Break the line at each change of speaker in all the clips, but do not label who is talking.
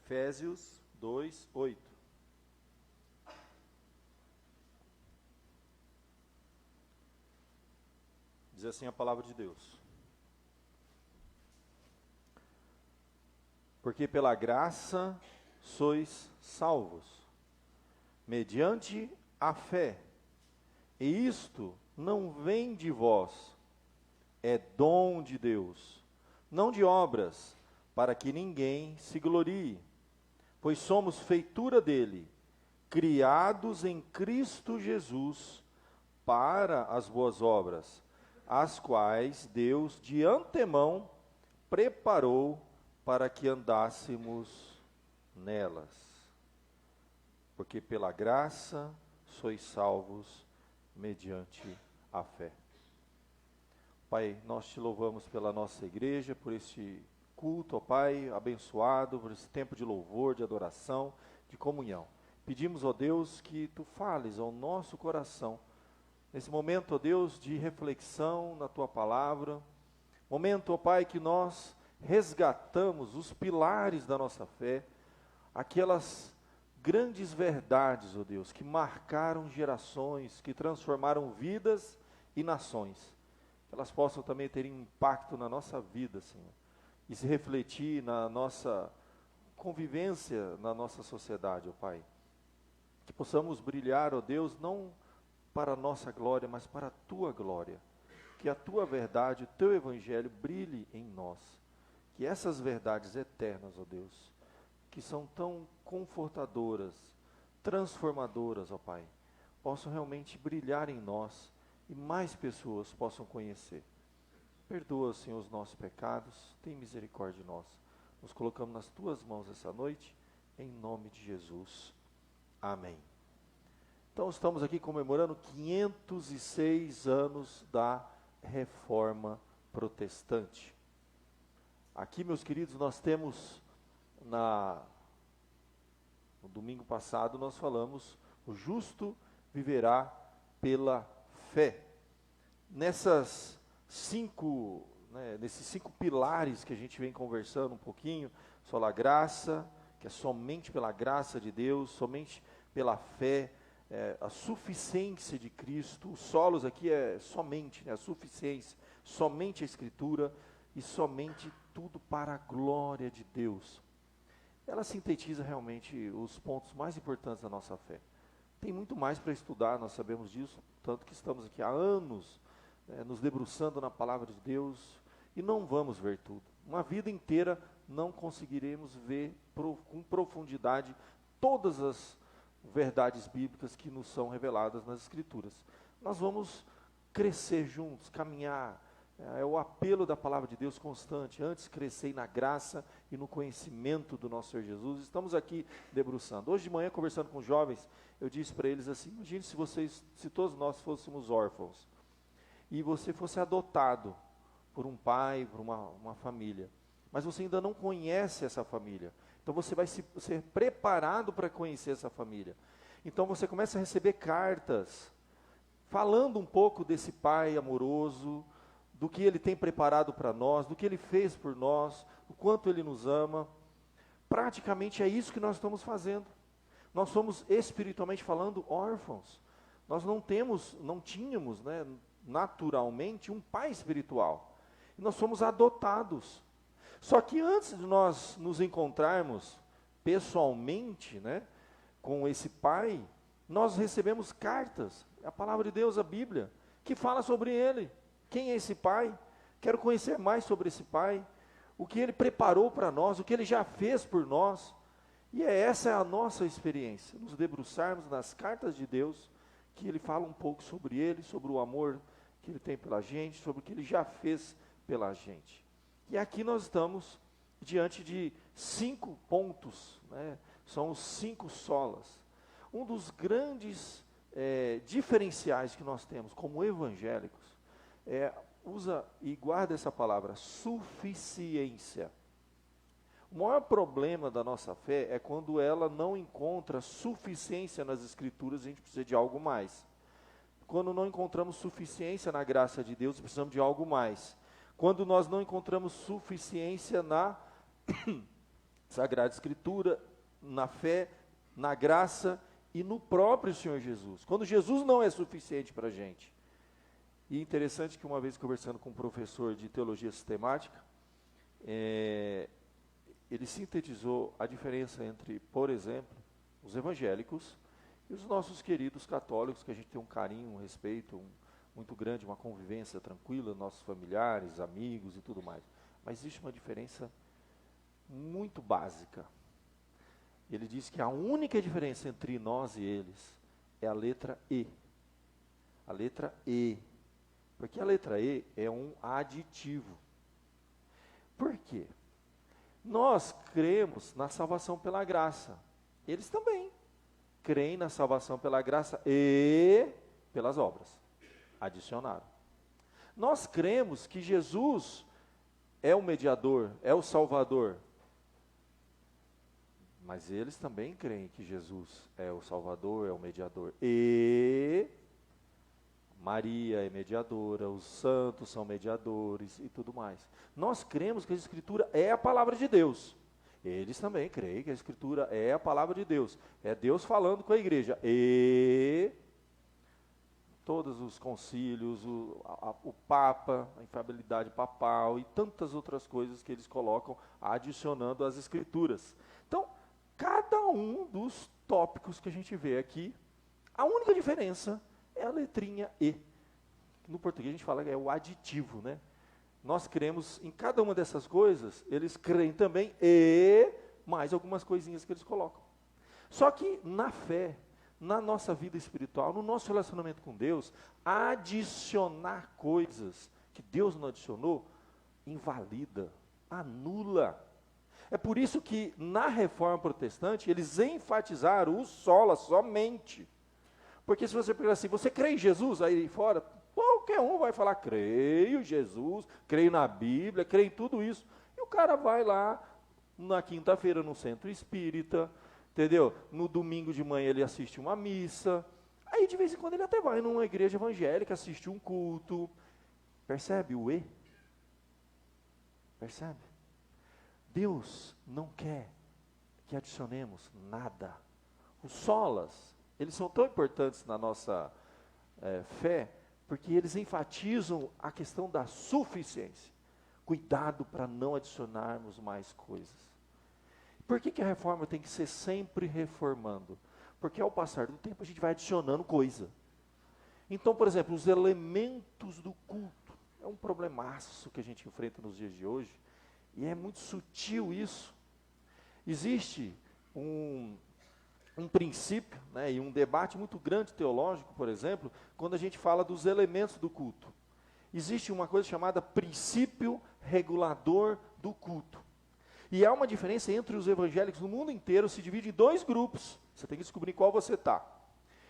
Efésios 2, 8. Diz assim a palavra de Deus. Porque pela graça sois salvos, mediante a fé. E isto não vem de vós, é dom de Deus, não de obras, para que ninguém se glorie. Pois somos feitura dele, criados em Cristo Jesus, para as boas obras, as quais Deus de antemão preparou para que andássemos nelas. Porque pela graça sois salvos mediante a fé. Pai, nós te louvamos pela nossa igreja, por este culto, ó Pai, abençoado, por esse tempo de louvor, de adoração, de comunhão. Pedimos, ó Deus, que Tu fales ao nosso coração, nesse momento, ó Deus, de reflexão na Tua palavra, momento, ó Pai, que nós resgatamos os pilares da nossa fé, aquelas grandes verdades, ó Deus, que marcaram gerações, que transformaram vidas e nações, que elas possam também ter impacto na nossa vida, Senhor, e se refletir na nossa convivência, na nossa sociedade, ó Pai. Que possamos brilhar, ó Deus, não para a nossa glória, mas para a Tua glória. Que a Tua verdade, o Teu Evangelho brilhe em nós. Que essas verdades eternas, ó Deus, que são tão confortadoras, transformadoras, ó Pai, possam realmente brilhar em nós e mais pessoas possam conhecer. Perdoa, Senhor, os nossos pecados, tem misericórdia de nós. Nos colocamos nas Tuas mãos essa noite, em nome de Jesus. Amém. Então estamos aqui comemorando 506 anos da Reforma Protestante. Aqui, meus queridos, nós temos, no domingo passado, nós falamos, o justo viverá pela fé. Nesses cinco pilares que a gente vem conversando um pouquinho, sola graça, que é somente pela graça de Deus, somente pela fé, a suficiência de Cristo, os solos aqui é somente, a suficiência, somente a Escritura e somente tudo para a glória de Deus. Ela sintetiza realmente os pontos mais importantes da nossa fé. Tem muito mais para estudar, nós sabemos disso, tanto que estamos aqui há anos, nos debruçando na palavra de Deus, e não vamos ver tudo. Uma vida inteira não conseguiremos ver com profundidade todas as verdades bíblicas que nos são reveladas nas Escrituras. Nós vamos crescer juntos, caminhar, é o apelo da palavra de Deus constante, antes crescer na graça e no conhecimento do nosso Senhor Jesus. Estamos aqui debruçando. Hoje de manhã, conversando com jovens, eu disse para eles assim, imagine se todos nós fôssemos órfãos, e você fosse adotado por um pai, por uma família, mas você ainda não conhece essa família, então você vai ser preparado para conhecer essa família. Então você começa a receber cartas, falando um pouco desse pai amoroso, do que ele tem preparado para nós, do que ele fez por nós, o quanto ele nos ama. Praticamente é isso que nós estamos fazendo. Nós somos, espiritualmente falando, órfãos. Nós não tínhamos, naturalmente, um pai espiritual. E nós somos adotados. Só que antes de nós nos encontrarmos pessoalmente, com esse pai, nós recebemos cartas, a palavra de Deus, a Bíblia, que fala sobre ele. Quem é esse pai? Quero conhecer mais sobre esse pai, o que ele preparou para nós, o que ele já fez por nós. E essa é a nossa experiência, nos debruçarmos nas cartas de Deus, que ele fala um pouco sobre ele, sobre o amor que ele tem pela gente, sobre o que ele já fez pela gente. E aqui nós estamos diante de 5 pontos, são os 5 solas. Um dos grandes diferenciais que nós temos como evangélicos, usa e guarda essa palavra, suficiência. O maior problema da nossa fé é quando ela não encontra suficiência nas Escrituras, a gente precisa de algo mais. Quando não encontramos suficiência na graça de Deus, precisamos de algo mais. Quando nós não encontramos suficiência Sagrada Escritura, na fé, na graça e no próprio Senhor Jesus. Quando Jesus não é suficiente para a gente. E interessante que uma vez conversando com um professor de teologia sistemática, ele sintetizou a diferença entre, por exemplo, os evangélicos e os nossos queridos católicos, que a gente tem um carinho, um respeito muito grande, uma convivência tranquila, nossos familiares, amigos e tudo mais. Mas existe uma diferença muito básica. Ele diz que a única diferença entre nós e eles é a letra E. A letra E. Porque a letra E é um aditivo. Por quê? Nós cremos na salvação pela graça. Eles também creem na salvação pela graça e pelas obras. Adicionaram. Nós cremos que Jesus é o mediador, é o salvador. Mas eles também creem que Jesus é o salvador, é o mediador. E Maria é mediadora, os santos são mediadores e tudo mais. Nós cremos que a Escritura é a palavra de Deus. Eles também creem que a Escritura é a palavra de Deus. É Deus falando com a igreja. E todos os concílios, o Papa, a infalibilidade papal e tantas outras coisas que eles colocam adicionando às Escrituras. Então, cada um dos tópicos que a gente vê aqui, a única diferença é a letrinha E. No português a gente fala que é o aditivo, né? Nós cremos em cada uma dessas coisas, eles creem também e mais algumas coisinhas que eles colocam. Só que na fé, na nossa vida espiritual, no nosso relacionamento com Deus, adicionar coisas que Deus não adicionou, invalida, anula. É por isso que na Reforma Protestante, eles enfatizaram o sola, somente. Porque se você perguntar assim, você crê em Jesus aí fora? Qualquer um vai falar, creio em Jesus, creio na Bíblia, creio em tudo isso. E o cara vai lá, na quinta-feira no centro espírita, entendeu? No domingo de manhã ele assiste uma missa. Aí de vez em quando ele até vai numa igreja evangélica, assiste um culto. Percebe o E? Percebe? Deus não quer que adicionemos nada. Os solas, eles são tão importantes na nossa fé, porque eles enfatizam a questão da suficiência. Cuidado para não adicionarmos mais coisas. Por que a reforma tem que ser sempre reformando? Porque ao passar do tempo a gente vai adicionando coisa. Então, por exemplo, os elementos do culto. É um problemaço que a gente enfrenta nos dias de hoje. E é muito sutil isso. Existe um princípio, né, e um debate muito grande teológico, por exemplo, quando a gente fala dos elementos do culto. Existe uma coisa chamada princípio regulador do culto. E há uma diferença entre os evangélicos no mundo inteiro, se divide em dois grupos. Você tem que descobrir qual você está.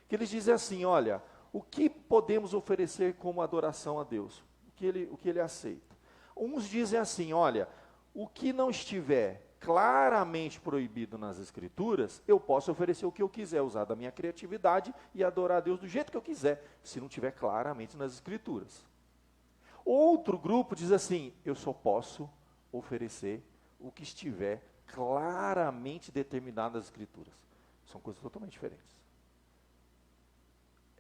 Que eles dizem assim, olha, o que podemos oferecer como adoração a Deus? O que ele aceita. Uns dizem assim, olha, o que não estiver claramente proibido nas Escrituras, eu posso oferecer o que eu quiser, usar da minha criatividade e adorar a Deus do jeito que eu quiser, se não estiver claramente nas Escrituras. Outro grupo diz assim, eu só posso oferecer o que estiver claramente determinado nas Escrituras. São coisas totalmente diferentes.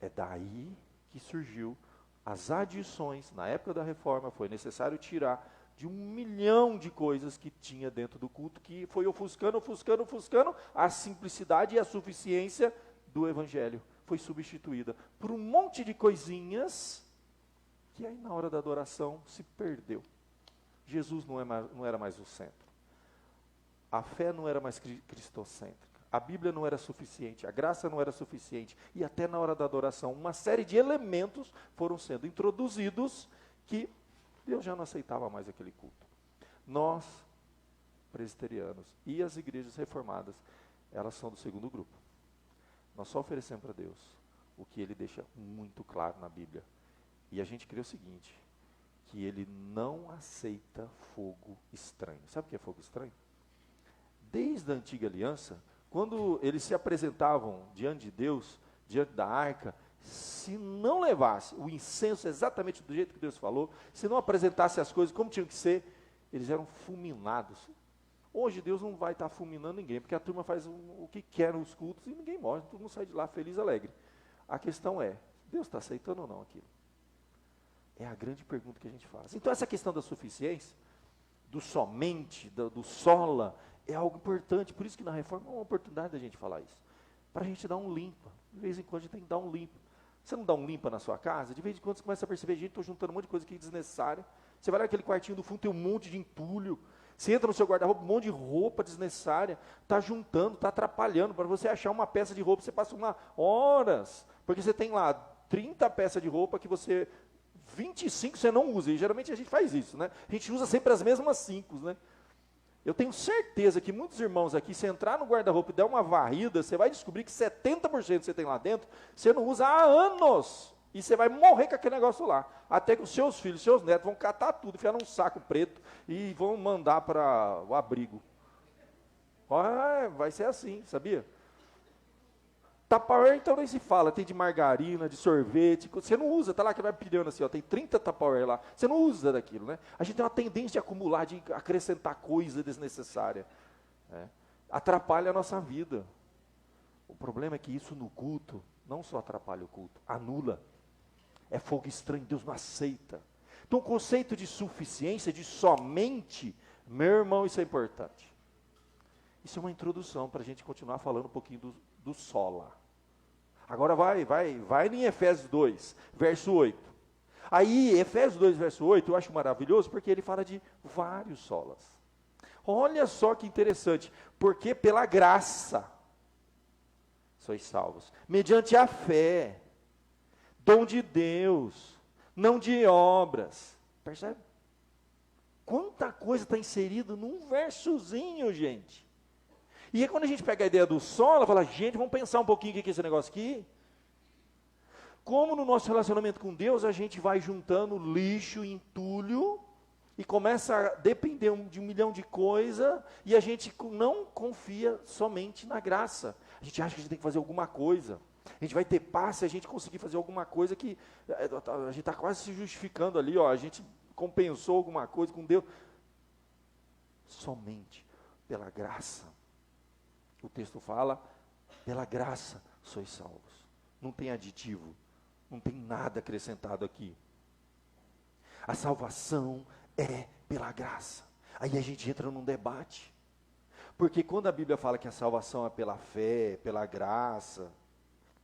É daí que surgiu as adições. Na época da reforma foi necessário tirar de 1 milhão de coisas que tinha dentro do culto, que foi ofuscando a simplicidade e a suficiência do Evangelho. Foi substituída por um monte de coisinhas que aí na hora da adoração se perdeu. Jesus não era mais o centro. A fé não era mais cristocêntrica. A Bíblia não era suficiente, a graça não era suficiente. E até na hora da adoração, uma série de elementos foram sendo introduzidos que Deus já não aceitava mais aquele culto. Nós, presbiterianos, e as igrejas reformadas, elas são do segundo grupo. Nós só oferecemos para Deus o que Ele deixa muito claro na Bíblia. E a gente crê o seguinte, que Ele não aceita fogo estranho. Sabe o que é fogo estranho? Desde a antiga aliança, quando eles se apresentavam diante de Deus, diante da arca, se não levasse o incenso exatamente do jeito que Deus falou, se não apresentasse as coisas como tinham que ser, eles eram fulminados. Hoje Deus não vai estar fulminando ninguém, porque a turma faz o que quer nos cultos e ninguém morre, todo mundo sai de lá feliz e alegre. A questão é, Deus está aceitando ou não aquilo? É a grande pergunta que a gente faz. Então essa questão da suficiência, do somente, do sola, é algo importante. Por isso que na reforma é uma oportunidade da gente falar isso. Para a gente dar um limpa. De vez em quando a gente tem que dar um limpa. Você não dá um limpa na sua casa? De vez em quando você começa a perceber, gente, estou juntando um monte de coisa aqui desnecessária. Você vai lá naquele quartinho do fundo, tem um monte de entulho. Você entra no seu guarda-roupa, um monte de roupa desnecessária. Está juntando, está atrapalhando. Para você achar uma peça de roupa, você passa horas. Porque você tem lá 30 peças de roupa que você... 25 você não usa, e geralmente a gente faz isso, né? A gente usa sempre as mesmas 5, né? Eu tenho certeza que muitos irmãos aqui, se entrar no guarda-roupa e der uma varrida, você vai descobrir que 70% que você tem lá dentro, você não usa há anos. E você vai morrer com aquele negócio lá. Até que os seus filhos, seus netos vão catar tudo, enfiar num saco preto e vão mandar para o abrigo. Vai ser assim, sabia? Tupperware então nem se fala, tem de margarina, de sorvete, você não usa, tá lá que vai pilhando assim, ó, tem 30 Tupperware lá, você não usa daquilo, né? A gente tem uma tendência de acumular, de acrescentar coisa desnecessária, né? Atrapalha a nossa vida. O problema é que isso no culto, não só atrapalha o culto, anula, é fogo estranho, Deus não aceita. Então o conceito de suficiência, de somente, meu irmão, isso é importante. Isso é uma introdução para a gente continuar falando um pouquinho do sola. Agora vai em Efésios 2, verso 8. Aí, Efésios 2, verso 8, eu acho maravilhoso, porque ele fala de vários solas. Olha só que interessante, porque pela graça sois salvos, mediante a fé, dom de Deus, não de obras. Percebe? Quanta coisa está inserida num versozinho, gente. E aí quando a gente pega a ideia do sola, fala, gente, vamos pensar um pouquinho o que é esse negócio aqui. Como no nosso relacionamento com Deus, a gente vai juntando lixo, entulho, e começa a depender de 1 milhão de coisas, e a gente não confia somente na graça. A gente acha que a gente tem que fazer alguma coisa. A gente vai ter paz se a gente conseguir fazer alguma coisa que a gente está quase se justificando ali, ó, a gente compensou alguma coisa com Deus. Somente pela graça. O texto fala, pela graça sois salvos. Não tem aditivo, não tem nada acrescentado aqui. A salvação é pela graça. Aí a gente entra num debate. Porque quando a Bíblia fala que a salvação é pela fé, pela graça,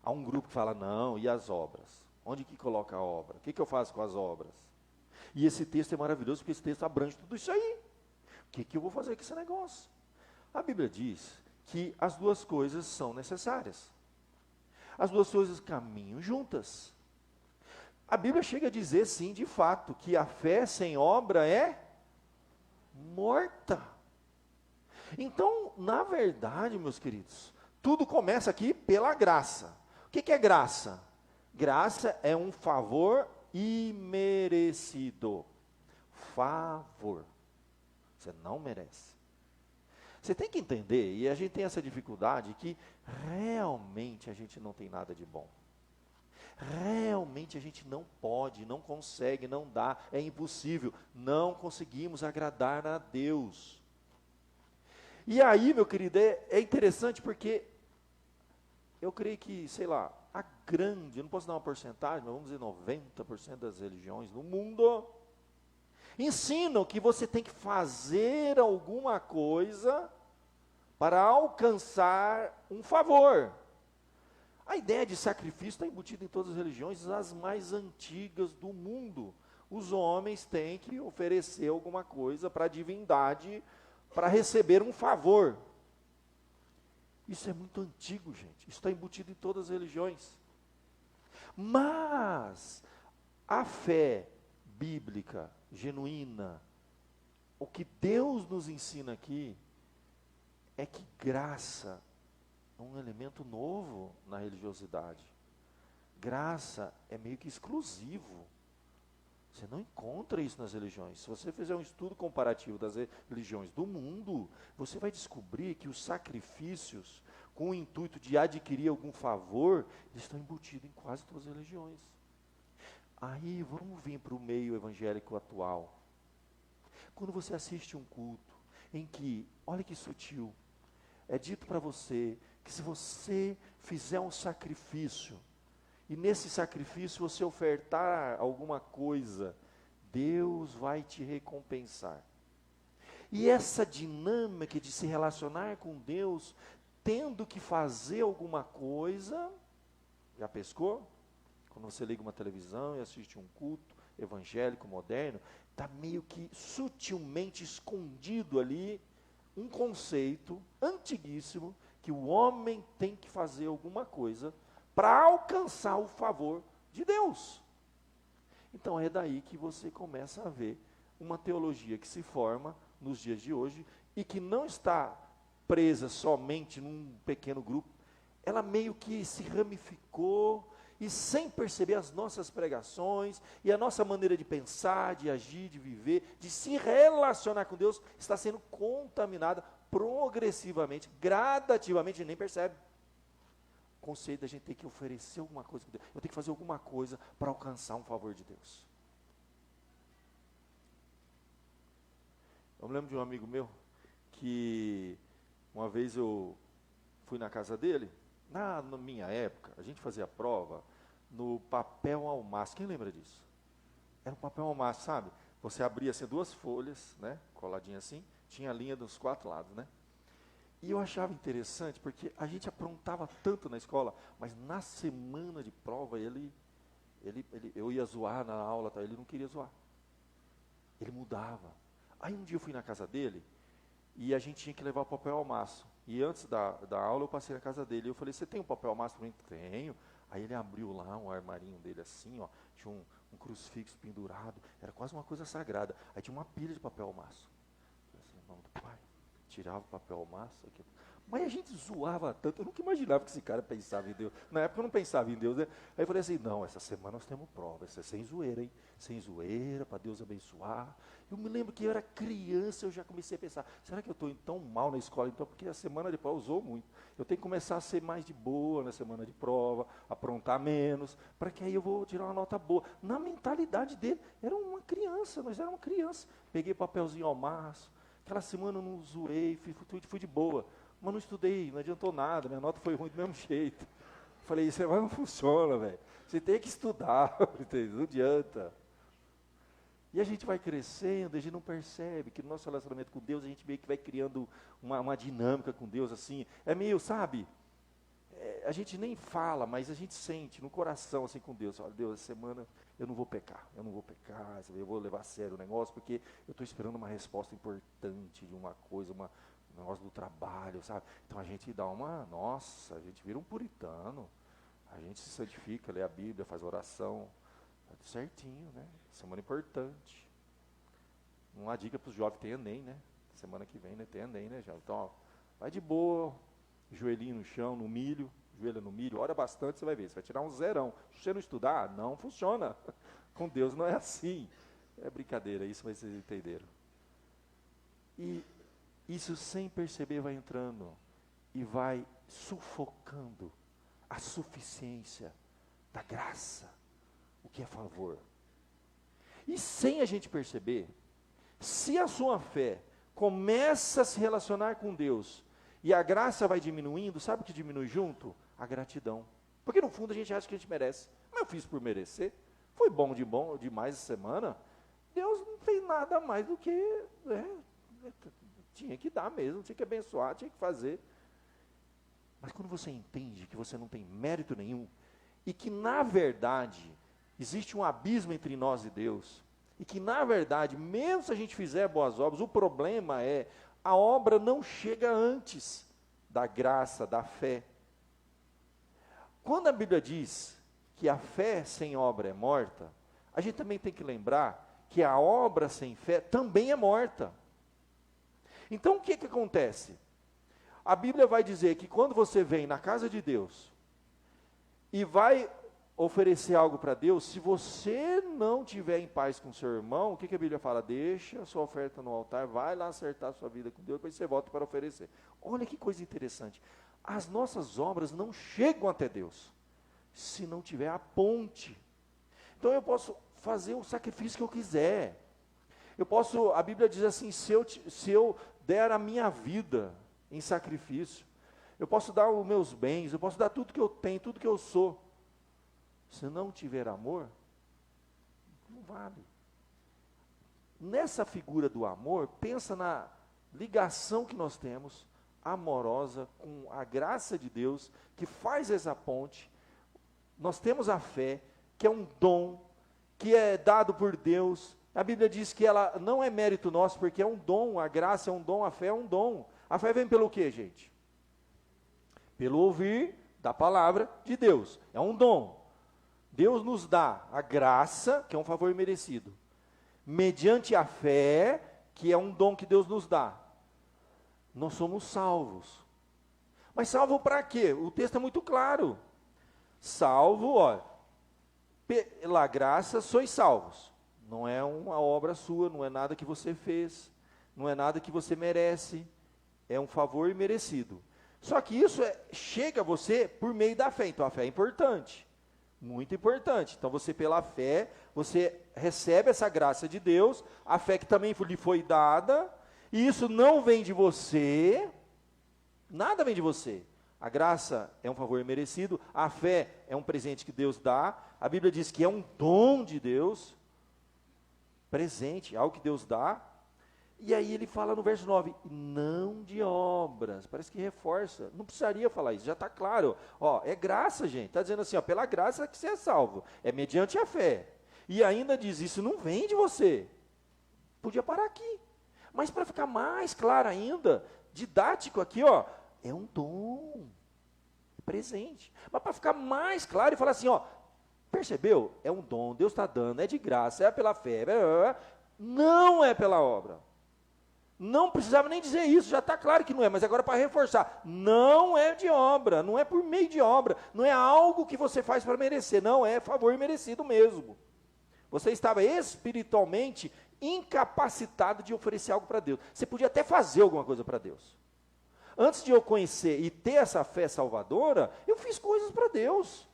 há um grupo que fala, não, e as obras? Onde que coloca a obra? O que eu faço com as obras? E esse texto é maravilhoso, porque esse texto abrange tudo isso aí. O que eu vou fazer com esse negócio? A Bíblia diz que as duas coisas são necessárias. As duas coisas caminham juntas. A Bíblia chega a dizer, sim, de fato, que a fé sem obra é morta. Então, na verdade, meus queridos, tudo começa aqui pela graça. O que é graça? Graça é um favor imerecido. Favor. Você não merece. Você tem que entender, e a gente tem essa dificuldade, que realmente a gente não tem nada de bom. Realmente a gente não pode, não consegue, não dá, é impossível. Não conseguimos agradar a Deus. E aí, meu querido, é interessante porque eu creio que, sei lá, a grande, eu não posso dar uma porcentagem, mas vamos dizer 90% das religiões no mundo ensinam que você tem que fazer alguma coisa para alcançar um favor. A ideia de sacrifício está embutida em todas as religiões, as mais antigas do mundo. Os homens têm que oferecer alguma coisa para a divindade, para receber um favor. Isso é muito antigo, gente. Isso está embutido em todas as religiões. Mas a fé bíblica, genuína, o que Deus nos ensina aqui, é que graça é um elemento novo na religiosidade. Graça é meio que exclusivo. Você não encontra isso nas religiões. Se você fizer um estudo comparativo das religiões do mundo, você vai descobrir que os sacrifícios, com o intuito de adquirir algum favor, eles estão embutidos em quase todas as religiões. Aí vamos vir para o meio evangélico atual. Quando você assiste um culto, em que, olha que sutil, é dito para você que se você fizer um sacrifício, e nesse sacrifício você ofertar alguma coisa, Deus vai te recompensar. E essa dinâmica de se relacionar com Deus, tendo que fazer alguma coisa, já pescou? Quando você liga uma televisão e assiste um culto evangélico moderno, está meio que sutilmente escondido ali um conceito antiguíssimo, que o homem tem que fazer alguma coisa para alcançar o favor de Deus. Então é daí que você começa a ver uma teologia que se forma nos dias de hoje e que não está presa somente num pequeno grupo, ela meio que se ramificou e sem perceber as nossas pregações e a nossa maneira de pensar, de agir, de viver, de se relacionar com Deus, está sendo contaminada progressivamente, gradativamente, nem percebe. O conceito da gente ter que oferecer alguma coisa para Deus, eu tenho que fazer alguma coisa para alcançar um favor de Deus. Eu me lembro de um amigo meu, que uma vez eu fui na casa dele, na minha época, a gente fazia prova no papel almaço. Quem lembra disso? Era um papel almaço, sabe? Você abria assim 2 folhas, né? Coladinha assim, tinha a linha dos 4 lados, né? E eu achava interessante, porque a gente aprontava tanto na escola, mas na semana de prova eu ia zoar na aula, tá? Ele não queria zoar. Ele mudava. Aí um dia eu fui na casa dele, e a gente tinha que levar o papel almaço. E antes da aula eu passei na casa dele, e eu falei, você tem um papel almaço para mim? Tenho. Aí ele abriu lá um armarinho dele assim, ó, tinha um crucifixo pendurado, era quase uma coisa sagrada. Aí tinha uma pilha de papel almaço. Eu falei assim, em nome do Pai, tirava o papel almaço. Aqui. Mas a gente zoava tanto, eu nunca imaginava que esse cara pensava em Deus. Na época eu não pensava em Deus, né? Aí eu falei assim, não, essa semana nós temos prova, isso é sem zoeira, hein? Sem zoeira, para Deus abençoar. Eu me lembro que eu era criança, eu já comecei a pensar, será que eu estou tão mal na escola? Então, porque a semana de prova usou muito. Eu tenho que começar a ser mais de boa na semana de prova, aprontar menos, para que aí eu vou tirar uma nota boa. Na mentalidade dele, era uma criança, nós éramos criança. Peguei papelzinho ao maço, aquela semana eu não zoei, fui de boa. Mas não estudei, não adiantou nada, minha nota foi ruim do mesmo jeito. Falei, isso não funciona, velho. Você tem que estudar, não adianta. E a gente vai crescendo, a gente não percebe que no nosso relacionamento com Deus, a gente meio que vai criando uma dinâmica com Deus, assim, é meio, sabe, a gente nem fala, mas a gente sente no coração, assim, com Deus, olha, Deus, essa semana eu não vou pecar, eu vou levar a sério o negócio, porque eu estou esperando uma resposta importante de uma coisa, um negócio do trabalho, sabe, então a gente dá a gente vira um puritano, a gente se santifica, lê a Bíblia, faz oração, tudo certinho, né? Semana importante. Uma dica para os jovens, tem Enem, né? Semana que vem, né? Tem Enem, né, jovem? Então, ó, vai de boa, joelhinho no chão, no milho, joelha no milho, ora bastante, você vai ver, você vai tirar um zerão. Se você não estudar, não funciona. Com Deus não é assim. É brincadeira, isso vocês entenderam. E isso sem perceber vai entrando e vai sufocando a suficiência da graça, o que é favor. E sem a gente perceber, se a sua fé começa a se relacionar com Deus e a graça vai diminuindo, sabe o que diminui junto? A gratidão. Porque no fundo a gente acha que a gente merece. Mas eu fiz por merecer. Foi bom demais essa semana. Deus não fez nada mais do que tinha que dar mesmo, tinha que abençoar, tinha que fazer. Mas quando você entende que você não tem mérito nenhum e que na verdade existe um abismo entre nós e Deus, e que na verdade, mesmo se a gente fizer boas obras, o problema é, a obra não chega antes da graça, da fé. Quando a Bíblia diz que a fé sem obra é morta, a gente também tem que lembrar que a obra sem fé também é morta. Então o que acontece? A Bíblia vai dizer que quando você vem na casa de Deus e vai oferecer algo para Deus, se você não tiver em paz com seu irmão, o que a Bíblia fala? Deixa a sua oferta no altar, vai lá acertar a sua vida com Deus, depois você volta para oferecer. Olha que coisa interessante. As nossas obras não chegam até Deus, se não tiver a ponte. Então eu posso fazer o sacrifício que eu quiser. A Bíblia diz assim, se eu der a minha vida em sacrifício, eu posso dar os meus bens, eu posso dar tudo que eu tenho, tudo que eu sou. Se não tiver amor, não vale. Nessa figura do amor, pensa na ligação que nós temos, amorosa, com a graça de Deus, que faz essa ponte. Nós temos a fé, que é um dom, que é dado por Deus. A Bíblia diz que ela não é mérito nosso, porque é um dom, a graça é um dom, a fé é um dom. A fé vem pelo quê, gente? Pelo ouvir da palavra de Deus. É um dom. Deus nos dá a graça, que é um favor merecido, mediante a fé, que é um dom que Deus nos dá. Nós somos salvos. Mas salvo para quê? O texto é muito claro. Salvo, olha, pela graça sois salvos. Não é uma obra sua, não é nada que você fez, não é nada que você merece, é um favor merecido. Só que isso chega a você por meio da fé, então a fé é importante, muito importante. Então você pela fé, você recebe essa graça de Deus, a fé que também lhe foi dada, e isso não vem de você, nada vem de você. A graça é um favor merecido, a fé é um presente que Deus dá, a Bíblia diz que é um dom de Deus, presente, algo que Deus dá, e aí ele fala no verso 9, não de obras, parece que reforça, não precisaria falar isso, já está claro, ó, é graça, gente, está dizendo assim, ó, pela graça que você é salvo, é mediante a fé, e ainda diz, isso não vem de você, podia parar aqui, mas para ficar mais claro ainda, didático aqui, ó, é um dom, é presente, mas para ficar mais claro e falar assim, ó, percebeu? É um dom, Deus está dando, é de graça, é pela fé, não é pela obra. Não precisava nem dizer isso, já está claro que não é, mas agora para reforçar, não é de obra, não é por meio de obra, não é algo que você faz para merecer, não, é favor merecido mesmo. Você estava espiritualmente incapacitado de oferecer algo para Deus. Você podia até fazer alguma coisa para Deus. Antes de eu conhecer e ter essa fé salvadora, eu fiz coisas para Deus.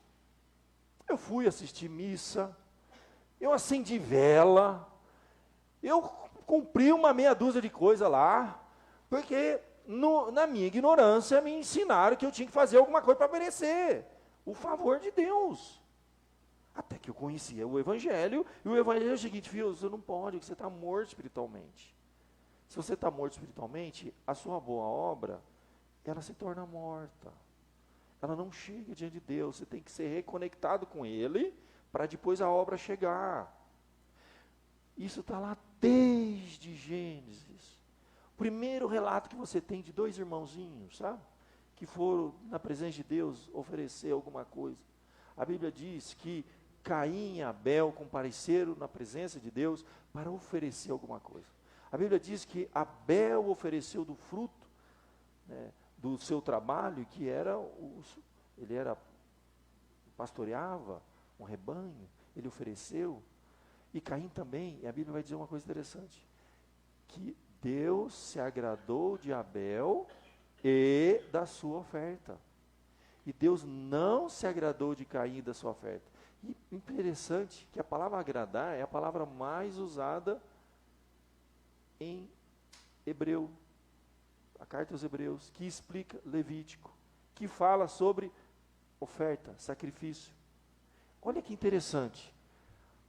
Eu fui assistir missa, eu acendi vela, eu cumpri uma meia dúzia de coisas lá, porque na minha ignorância me ensinaram que eu tinha que fazer alguma coisa para merecer o favor de Deus. Até que eu conhecia o Evangelho, e o Evangelho é o seguinte, filho, você não pode, você está morto espiritualmente. Se você está morto espiritualmente, a sua boa obra, ela se torna morta. Ela não chega diante de Deus, você tem que ser reconectado com Ele, para depois a obra chegar. Isso está lá desde Gênesis. O primeiro relato que você tem de dois irmãozinhos, sabe? Que foram na presença de Deus oferecer alguma coisa. A Bíblia diz que Caim e Abel compareceram na presença de Deus para oferecer alguma coisa. A Bíblia diz que Abel ofereceu do fruto, né, do seu trabalho, que era, ele pastoreava um rebanho, ele ofereceu. E Caim também, e a Bíblia vai dizer uma coisa interessante, que Deus se agradou de Abel e da sua oferta. E Deus não se agradou de Caim e da sua oferta. E interessante que a palavra agradar é a palavra mais usada em Hebreu, a carta aos Hebreus, que explica Levítico, que fala sobre oferta, sacrifício. Olha que interessante.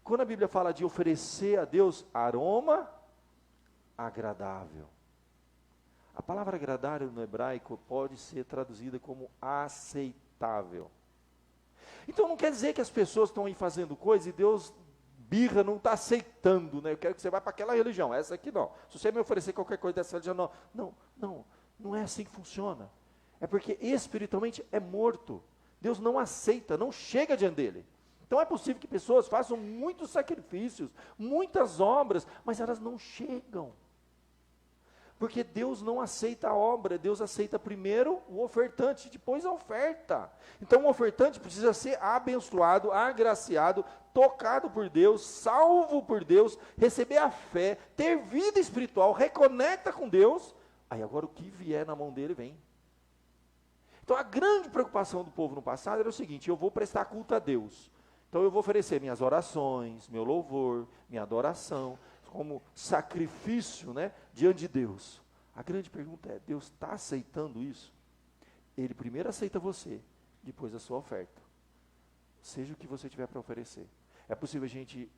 Quando a Bíblia fala de oferecer a Deus aroma agradável, a palavra agradável no hebraico pode ser traduzida como aceitável. Então não quer dizer que as pessoas estão aí fazendo coisa e Deus birra, não está aceitando, né? Eu quero que você vá para aquela religião, essa aqui não. Se você me oferecer qualquer coisa dessa religião, não é assim que funciona. É porque espiritualmente é morto. Deus não aceita, não chega diante dele. Então é possível que pessoas façam muitos sacrifícios, muitas obras, mas elas não chegam. Porque Deus não aceita a obra, Deus aceita primeiro o ofertante, depois a oferta. Então o ofertante precisa ser abençoado, agraciado, tocado por Deus, salvo por Deus, receber a fé, ter vida espiritual, reconecta com Deus, aí agora o que vier na mão dele vem. Então a grande preocupação do povo no passado era o seguinte, eu vou prestar culto a Deus. Então eu vou oferecer minhas orações, meu louvor, minha adoração, como sacrifício, né, diante de Deus. A grande pergunta é, Deus está aceitando isso? Ele primeiro aceita você, depois a sua oferta. Seja o que você tiver para oferecer. É possível a gente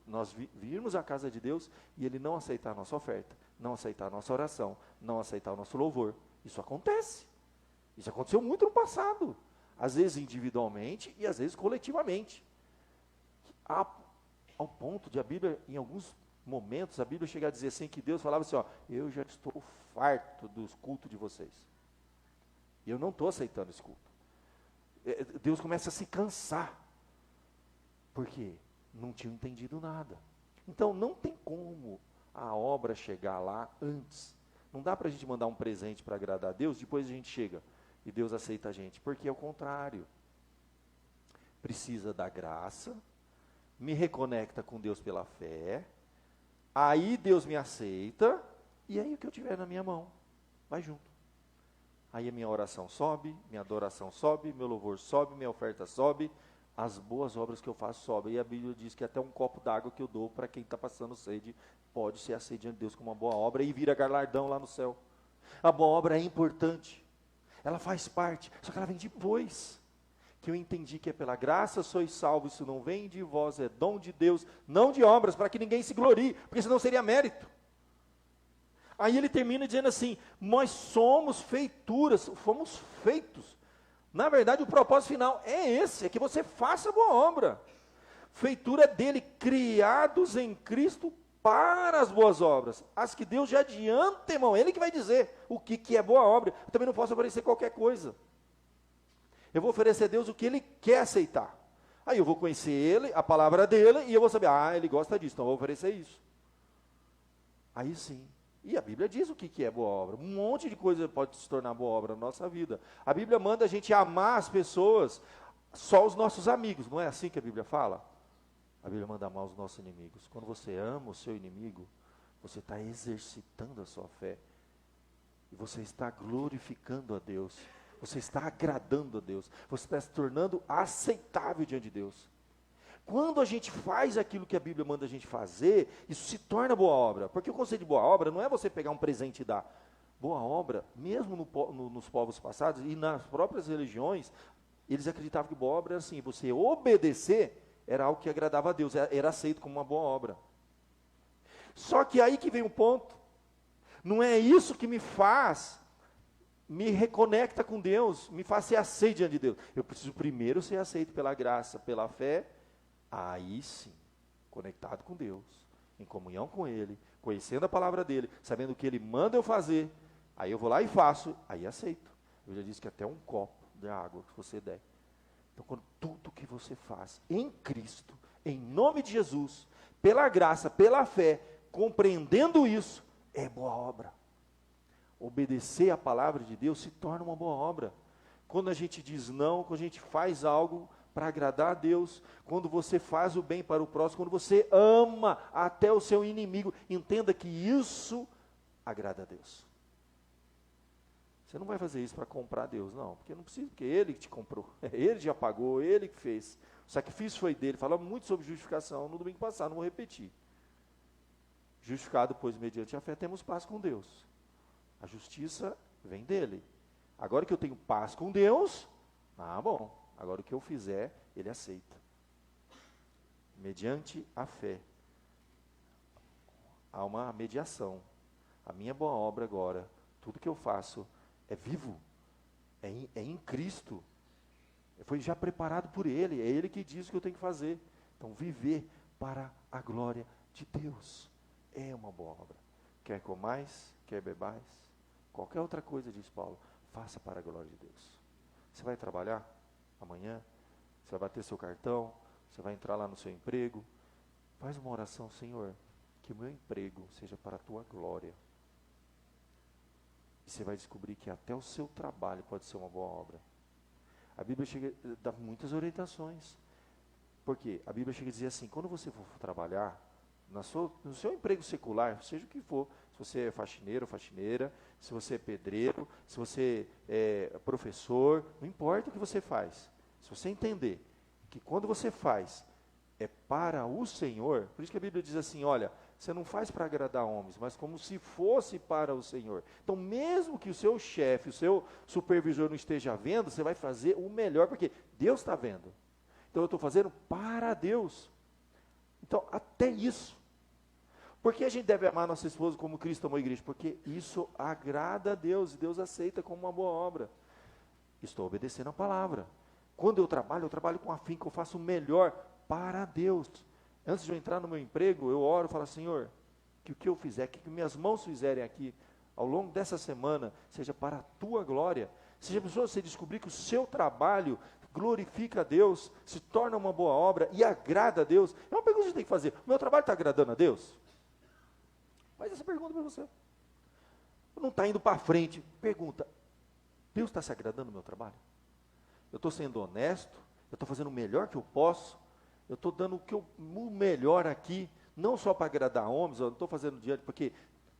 nós virmos à casa de Deus e Ele não aceitar a nossa oferta, não aceitar a nossa oração, não aceitar o nosso louvor. Isso acontece. Isso aconteceu muito no passado. Às vezes individualmente e às vezes coletivamente. Ao ponto de a Bíblia, em alguns momentos, a Bíblia chega a dizer assim, que Deus falava assim, ó, eu já estou farto dos cultos de vocês. E eu não estou aceitando esse culto. Deus começa a se cansar. Por quê? Não tinha entendido nada. Então, não tem como a obra chegar lá antes. Não dá para a gente mandar um presente para agradar a Deus, depois a gente chega e Deus aceita a gente. Porque é o contrário. Precisa da graça, me reconecta com Deus pela fé, aí Deus me aceita, e aí o que eu tiver na minha mão, vai junto. Aí a minha oração sobe, minha adoração sobe, meu louvor sobe, minha oferta sobe, as boas obras que eu faço sobem. E a Bíblia diz que até um copo d'água que eu dou para quem está passando sede, pode ser aceito diante de Deus como uma boa obra e vira galardão lá no céu. A boa obra é importante, ela faz parte, só que ela vem depois. Que eu entendi que é pela graça sois salvos, isso não vem de vós, é dom de Deus, não de obras, para que ninguém se glorie, porque senão seria mérito. Aí ele termina dizendo assim, nós somos feituras, fomos feitos. Na verdade, o propósito final é esse, é que você faça a boa obra. Feitura dele, criados em Cristo para as boas obras, as que Deus já de antemão, ele que vai dizer o que é boa obra. Eu também não posso oferecer qualquer coisa. Eu vou oferecer a Deus o que Ele quer aceitar. Aí eu vou conhecer Ele, a palavra dEle, e eu vou saber, Ele gosta disso, então eu vou oferecer isso. Aí sim. E a Bíblia diz o que é boa obra. Um monte de coisa pode se tornar boa obra na nossa vida. A Bíblia manda a gente amar as pessoas, só os nossos amigos. Não é assim que a Bíblia fala? A Bíblia manda amar os nossos inimigos. Quando você ama o seu inimigo, você está exercitando a sua fé. E você está glorificando a Deus. Você está agradando a Deus. Você está se tornando aceitável diante de Deus. Quando a gente faz aquilo que a Bíblia manda a gente fazer, isso se torna boa obra. Porque o conceito de boa obra não é você pegar um presente e dar. Boa obra, mesmo nos povos passados e nas próprias religiões, eles acreditavam que boa obra era assim, você obedecer era algo que agradava a Deus, era aceito como uma boa obra. Só que aí que vem o ponto. Não é isso que me reconecta com Deus, me faz ser aceito diante de Deus. Eu preciso primeiro ser aceito pela graça, pela fé, aí sim, conectado com Deus, em comunhão com Ele, conhecendo a palavra dEle, sabendo o que Ele manda eu fazer, aí eu vou lá e faço, aí aceito. Eu já disse que até um copo de água que você der. Então, quando tudo que você faz em Cristo, em nome de Jesus, pela graça, pela fé, compreendendo isso, é boa obra. Obedecer a palavra de Deus se torna uma boa obra. Quando a gente diz não, quando a gente faz algo para agradar a Deus, quando você faz o bem para o próximo, quando você ama até o seu inimigo, entenda que isso agrada a Deus. Você não vai fazer isso para comprar Deus, não, porque não precisa, porque Ele que te comprou, Ele já pagou, Ele que fez. O sacrifício foi dele. Falamos muito sobre justificação no domingo passado, não vou repetir. Justificado, pois, mediante a fé, temos paz com Deus. A justiça vem dele. Agora que eu tenho paz com Deus, bom, agora o que eu fizer, Ele aceita. Mediante a fé, há uma mediação. A minha boa obra agora, tudo que eu faço é vivo, é em Cristo. Foi já preparado por Ele, é Ele que diz o que eu tenho que fazer. Então, viver para a glória de Deus é uma boa obra. Quer comais, quer bebais, qualquer outra coisa, diz Paulo, faça para a glória de Deus. Você vai trabalhar amanhã, você vai bater seu cartão, você vai entrar lá no seu emprego, faz uma oração, Senhor, que o meu emprego seja para a tua glória. E você vai descobrir que até o seu trabalho pode ser uma boa obra. A Bíblia chega a dar muitas orientações. Por quê? A Bíblia chega a dizer assim, quando você for trabalhar, no seu emprego secular, seja o que for, se você é faxineiro ou faxineira, se você é pedreiro, se você é professor, não importa o que você faz. Se você entender que quando você faz é para o Senhor, por isso que a Bíblia diz assim, olha, você não faz para agradar homens, mas como se fosse para o Senhor. Então, mesmo que o seu chefe, o seu supervisor não esteja vendo, você vai fazer o melhor, porque Deus está vendo. Então, eu estou fazendo para Deus. Então, até isso. Por que a gente deve amar nossa esposa como Cristo amou a igreja? Porque isso agrada a Deus, e Deus aceita como uma boa obra. Estou obedecendo a palavra. Quando eu trabalho com afinco, eu faço o melhor para Deus. Antes de eu entrar no meu emprego, eu oro e falo, Senhor, que o que eu fizer, que minhas mãos fizerem aqui, ao longo dessa semana, seja para a tua glória. Seja pessoa você descobrir que o seu trabalho glorifica a Deus, se torna uma boa obra e agrada a Deus. É uma pergunta que você tem que fazer: o meu trabalho está agradando a Deus? Faz essa pergunta para você. Não está indo para frente. Pergunta: Deus está se agradando do meu trabalho? Eu estou sendo honesto? Eu estou fazendo o melhor que eu posso? Eu estou dando o melhor aqui, não só para agradar homens, eu não estou fazendo diante, porque,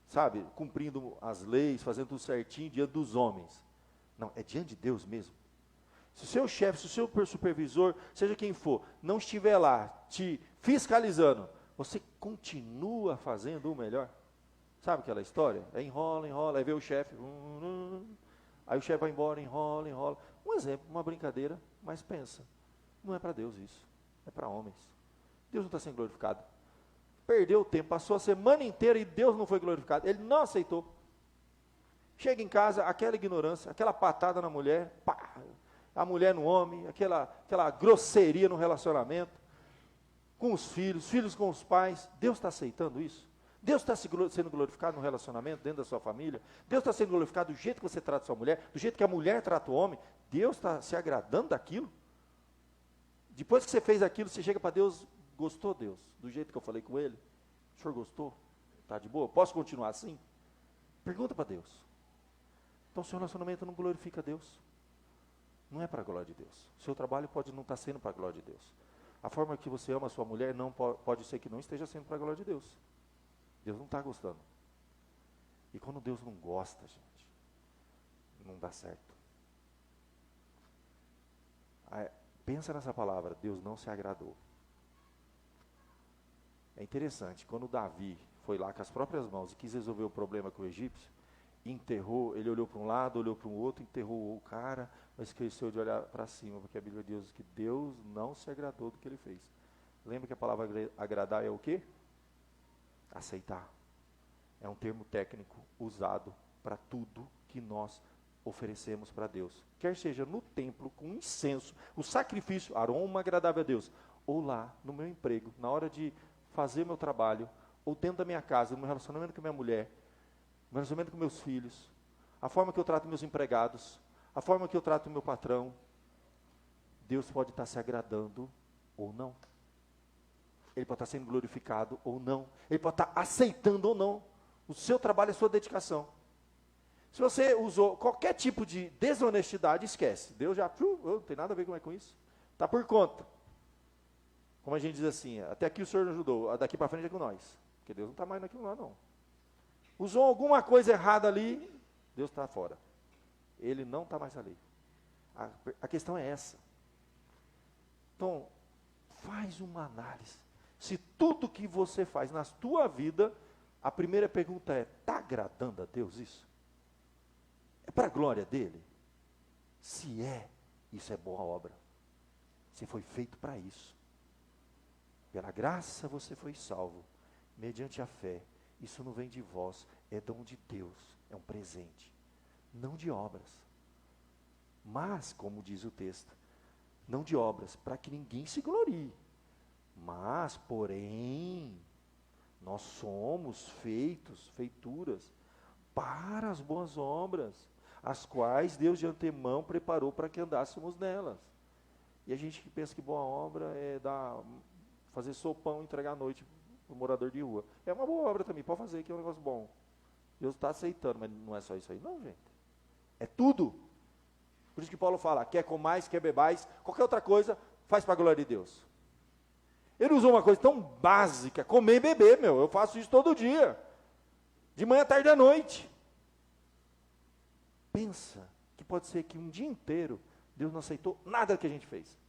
sabe, cumprindo as leis, fazendo tudo certinho diante dos homens. Não, é diante de Deus mesmo. Se o seu chefe, se o seu supervisor, seja quem for, não estiver lá te fiscalizando, você continua fazendo o melhor? Sabe aquela história? Enrola, aí vê o chefe, aí o chefe vai embora, enrola. Um exemplo, uma brincadeira, mas pensa, não é para Deus isso, é para homens. Deus não está sendo glorificado. Perdeu o tempo, passou a semana inteira e Deus não foi glorificado, ele não aceitou. Chega em casa, aquela ignorância, aquela patada na mulher, pá, a mulher no homem, aquela grosseria no relacionamento, com os filhos com os pais. Deus está aceitando isso? Deus está sendo glorificado no relacionamento, dentro da sua família? Deus está sendo glorificado do jeito que você trata a sua mulher, do jeito que a mulher trata o homem? Deus está se agradando daquilo? Depois que você fez aquilo, você chega para Deus: gostou, Deus, do jeito que eu falei com ele? O senhor gostou? Está de boa? Posso continuar assim? Pergunta para Deus. Então, o seu relacionamento não glorifica a Deus. Não é para a glória de Deus. O seu trabalho pode não estar sendo para a glória de Deus. A forma que você ama a sua mulher não pode ser que não esteja sendo para a glória de Deus. Deus não está gostando. E quando Deus não gosta, gente, não dá certo. Pensa nessa palavra: Deus não se agradou. É interessante, quando Davi foi lá com as próprias mãos e quis resolver o problema com o egípcio, enterrou, ele olhou para um lado, olhou para o outro, enterrou o cara, mas esqueceu de olhar para cima, porque a Bíblia diz que Deus não se agradou do que ele fez. Lembra que a palavra agradar é o quê? Aceitar. É um termo técnico usado para tudo que nós oferecemos para Deus. Quer seja no templo, com incenso, o sacrifício, aroma agradável a Deus, ou lá no meu emprego, na hora de fazer meu trabalho, ou dentro da minha casa, no meu relacionamento com a minha mulher, no relacionamento com meus filhos, a forma que eu trato meus empregados, a forma que eu trato o meu patrão. Deus pode estar se agradando ou não. Ele pode estar sendo glorificado ou não. Ele pode estar aceitando ou não. O seu trabalho é a sua dedicação. Se você usou qualquer tipo de desonestidade, esquece. Deus já, não tem nada a ver com isso. Está por conta. Como a gente diz assim, até aqui o Senhor nos ajudou, daqui para frente é com nós. Porque Deus não está mais naquilo lá, não. Usou alguma coisa errada ali, Deus está fora. Ele não está mais ali. A questão é essa. Então, faz uma análise. Se tudo que você faz na tua vida, a primeira pergunta é: está agradando a Deus isso? É para a glória dele? Se é, isso é boa obra. Você foi feito para isso. Pela graça você foi salvo, mediante a fé. Isso não vem de vós, é dom de Deus, é um presente, não de obras. Mas, como diz o texto, não de obras, para que ninguém se glorie. Mas, porém, nós somos feituras, para as boas obras, as quais Deus de antemão preparou para que andássemos nelas. E a gente que pensa que boa obra é fazer sopão e entregar à noite para o morador de rua. É uma boa obra também, pode fazer, que é um negócio bom. Deus está aceitando, mas não é só isso aí não, gente. É tudo. Por isso que Paulo fala: quer comais, quer bebais, qualquer outra coisa, faz para a glória de Deus. Ele usou uma coisa tão básica, comer e beber, eu faço isso todo dia. De manhã, tarde e à noite. Pensa que pode ser que um dia inteiro Deus não aceitou nada que a gente fez.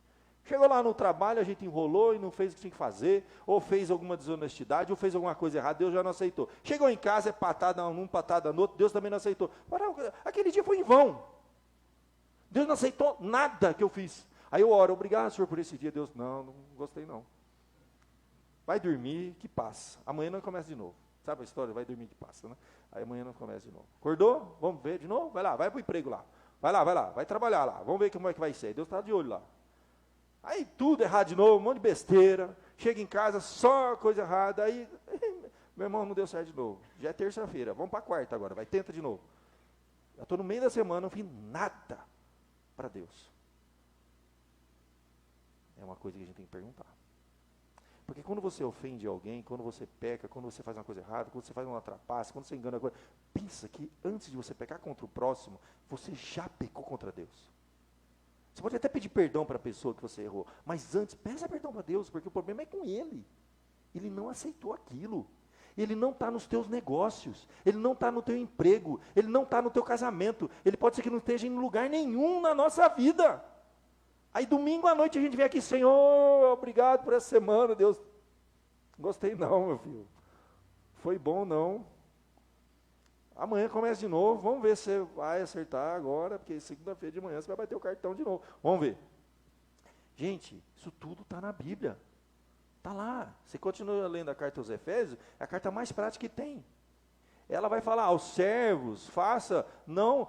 Chegou lá no trabalho, a gente enrolou e não fez o que tinha que fazer, ou fez alguma desonestidade, ou fez alguma coisa errada, Deus já não aceitou. Chegou em casa, é patada num, patada no outro, Deus também não aceitou. Aquele dia foi em vão. Deus não aceitou nada que eu fiz. Aí eu oro, obrigado, Senhor, por esse dia. Deus, não gostei não. Vai dormir, que passa. Amanhã não começa de novo. Sabe a história? Vai dormir que passa, né? Aí amanhã não começa de novo. Acordou? Vamos ver de novo? Vai lá, vai para o emprego lá. Vai lá, vai trabalhar lá. Vamos ver como é que vai ser. Deus está de olho lá. Aí tudo errado de novo, um monte de besteira. Chega em casa, só coisa errada. Aí, meu irmão, não deu certo de novo. Já é terça-feira, vamos para a quarta agora, tenta de novo. Eu estou no meio da semana, não fiz nada para Deus. É uma coisa que a gente tem que perguntar. Porque quando você ofende alguém, quando você peca, quando você faz uma coisa errada, quando você faz uma trapaça, quando você engana alguém, pensa que antes de você pecar contra o próximo, você já pecou contra Deus. Você pode até pedir perdão para a pessoa que você errou, mas antes, peça perdão para Deus, porque o problema é com ele. Ele não aceitou aquilo. Ele não está nos teus negócios, ele não está no teu emprego, ele não está no teu casamento, ele pode ser que não esteja em lugar nenhum na nossa vida. Aí domingo à noite a gente vem aqui, Senhor, obrigado por essa semana, Deus. Gostei não, meu filho. Foi bom não. Amanhã começa de novo, vamos ver se você vai acertar agora, porque segunda-feira de manhã você vai bater o cartão de novo. Vamos ver. Gente, isso tudo está na Bíblia. Está lá. Você continua lendo a carta aos Efésios, é a carta mais prática que tem. Ela vai falar aos servos, faça, não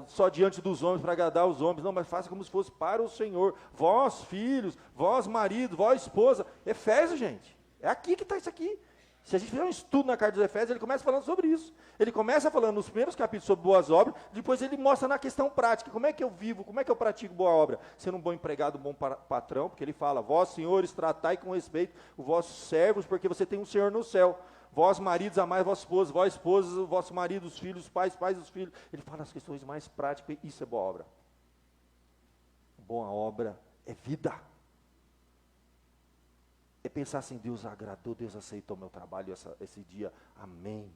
só diante dos homens, para agradar os homens, não, mas faça como se fosse para o Senhor. Vós, filhos, vós, marido, vós, esposa. Efésios, gente. É aqui que está isso aqui. Se a gente fizer um estudo na carta dos Efésios, ele começa falando sobre isso. Ele começa falando nos primeiros capítulos sobre boas obras, depois ele mostra na questão prática, como é que eu vivo, como é que eu pratico boa obra, sendo um bom empregado, um bom patrão, porque ele fala, vós, senhores, tratai com respeito os vossos servos, porque você tem um Senhor no céu. Vós, maridos, amai vossas esposas, vós, esposas, o vosso marido, os filhos, os pais, os filhos. Ele fala as questões mais práticas, e isso é boa obra. Boa obra é vida. É pensar assim, Deus agradou, Deus aceitou meu trabalho esse dia, amém.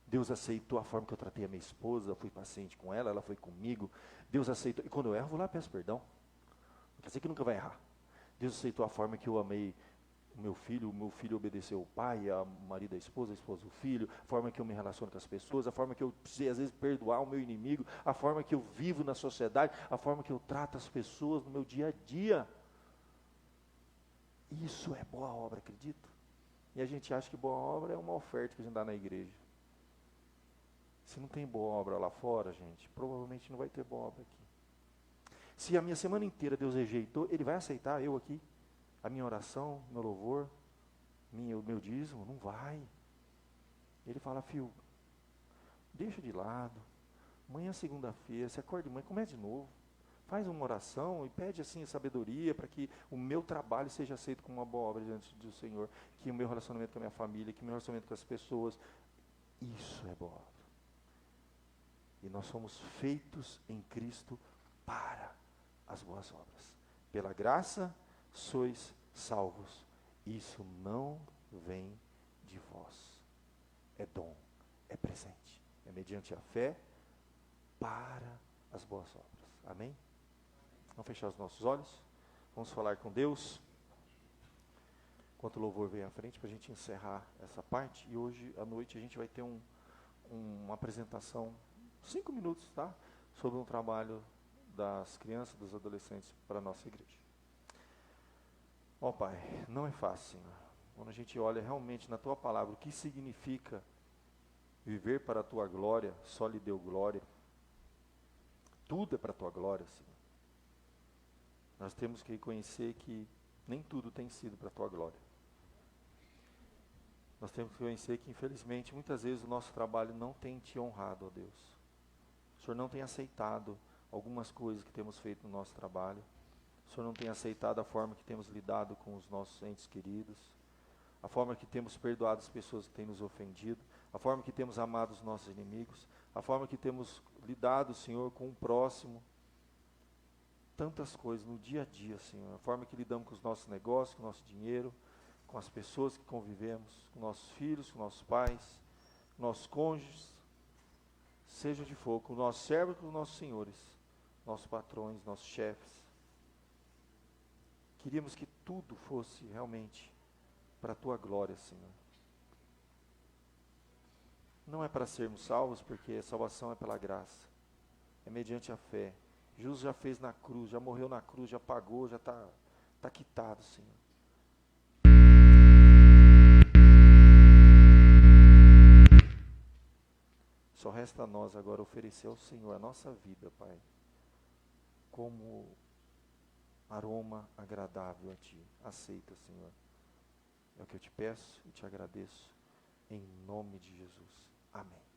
Deus aceitou a forma que eu tratei a minha esposa, eu fui paciente com ela, ela foi comigo. Deus aceitou, e quando eu erro, eu vou lá e peço perdão. Não quer dizer que nunca vai errar. Deus aceitou a forma que eu amei o meu filho obedeceu o pai, o marido a esposa o filho, a forma que eu me relaciono com as pessoas, a forma que eu precisei às vezes perdoar o meu inimigo, a forma que eu vivo na sociedade, a forma que eu trato as pessoas no meu dia a dia. Isso é boa obra, acredita? E a gente acha que boa obra é uma oferta que a gente dá na igreja. Se não tem boa obra lá fora, gente, provavelmente não vai ter boa obra aqui. Se a minha semana inteira Deus rejeitou, Ele vai aceitar eu aqui? A minha oração, meu louvor, o meu dízimo? Não vai. Ele fala, filho, deixa de lado. Amanhã, segunda-feira, você acorda de manhã, começa de novo. Faz uma oração e pede assim sabedoria para que o meu trabalho seja aceito como uma boa obra diante do Senhor, que o meu relacionamento com a minha família, que o meu relacionamento com as pessoas, isso é boa obra. E nós somos feitos em Cristo para as boas obras. Pela graça sois salvos. Isso não vem de vós. É dom, é presente. É mediante a fé para as boas obras. Amém? Vamos fechar os nossos olhos. Vamos falar com Deus. Enquanto o louvor vem à frente, para a gente encerrar essa parte. E hoje à noite a gente vai ter uma apresentação, 5 minutos, tá? Sobre um trabalho das crianças, dos adolescentes para a nossa igreja. Ó Pai, não é fácil, Senhor. Quando a gente olha realmente na Tua palavra, o que significa viver para a Tua glória, só lhe deu glória. Tudo é para a Tua glória, Senhor. Nós temos que reconhecer que nem tudo tem sido para a Tua glória. Nós temos que reconhecer que, infelizmente, muitas vezes o nosso trabalho não tem Te honrado, ó Deus. O Senhor não tem aceitado algumas coisas que temos feito no nosso trabalho. O Senhor não tem aceitado a forma que temos lidado com os nossos entes queridos, a forma que temos perdoado as pessoas que têm nos ofendido, a forma que temos amado os nossos inimigos, a forma que temos lidado, Senhor, com o próximo. Tantas coisas no dia a dia, Senhor. A forma que lidamos com os nossos negócios, com o nosso dinheiro, com as pessoas que convivemos, com nossos filhos, com nossos pais, com nossos cônjuges, seja de for, com os nossos servos, com os nossos senhores, nossos patrões, nossos chefes. Queríamos que tudo fosse realmente para a Tua glória, Senhor. Não é para sermos salvos, porque a salvação é pela graça. É mediante a fé. Jesus já fez na cruz, já morreu na cruz, já pagou, já está quitado, Senhor. Só resta a nós agora oferecer ao Senhor a nossa vida, Pai, como aroma agradável a Ti. Aceita, Senhor. É o que eu te peço e te agradeço, em nome de Jesus. Amém.